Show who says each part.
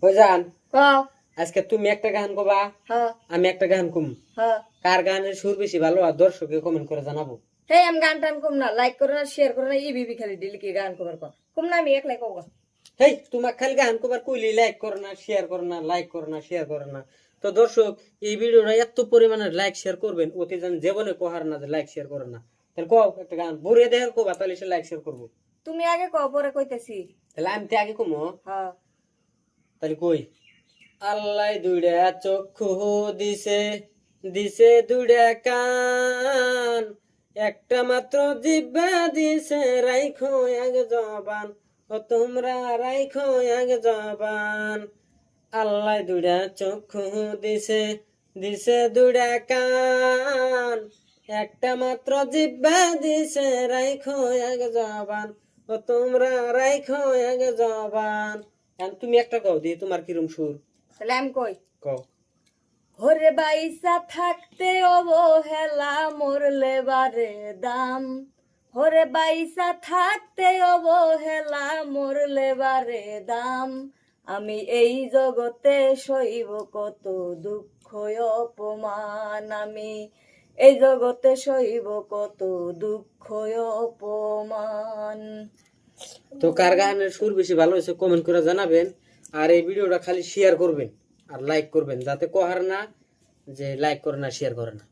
Speaker 1: হইজান
Speaker 2: কও।
Speaker 1: আজকে তুমি একটা গান কবা,
Speaker 2: হ্যাঁ
Speaker 1: আমি একটা গান কম।
Speaker 2: হ্যাঁ।
Speaker 1: কার গানের সুর বেশি ভালো আর দর্শকে কমেন্ট করে জানাবো।
Speaker 2: হে আমি গান টান কম না, লাইক করো না, শেয়ার করো না, ইবিবি খালি দিলি কি গান কবার কম কম না, আমি একলাই কব।
Speaker 1: হেই তোমার খালি গান কবার কইলি লাইক করো না, শেয়ার করো না, লাইক করো না, শেয়ার করো না। তো দর্শক এই ভিডিওটা এত পরিমাণে লাইক শেয়ার করবেন, অতি যেন জীবনে কোহার না যে লাইক শেয়ার করে না। তাহলে কও একটা গান বুড়িয়ে দেখার কবা, তাহলে সে লাইক শেয়ার করবো।
Speaker 2: তুমি আগে কও, পরে কইতেছি।
Speaker 1: তাহলে আমি তো আগে কমো।
Speaker 2: হ্যাঁ।
Speaker 1: তাহলে কই, আল্লাহ দুইটা চক্ষু দিছে, দিছে দুইটা কান, একটা মাত্র জিহ্বা দিছে, রাইখো এক জবান, ও তোমরা রাইখো এক জবান। আল্লাহ দুইটা চক্ষু দিছে, দিছে দুইটা কান, একটা মাত্র জিহ্বা দিছে, রাইখো এক জবান, ও তোমরা রাইখো এক জবান। এখন তুমি একটা কও দি, তোমার কিরম সুর?
Speaker 2: তাহলে আমি কই,
Speaker 1: কও।
Speaker 2: হরে বাইসা থাকতে অবহেলা, মরলে বারে দাম। হরে বাইসা থাকতে অবহেলা, মরলে বারে দাম। আমি এই জগতে সইব কত দুঃখ অপমান, আমি এই জগতে সইব কত দুঃখ অপমান।
Speaker 1: তো কার গানের সুর বেশি ভালো হয়েছে কমেন্ট করে জানাবেন। আর এই ভিডিওটা খালি শেয়ার করবেন আর লাইক করবেন, যাতে কোহার না যে লাইক করে না, শেয়ার করে না।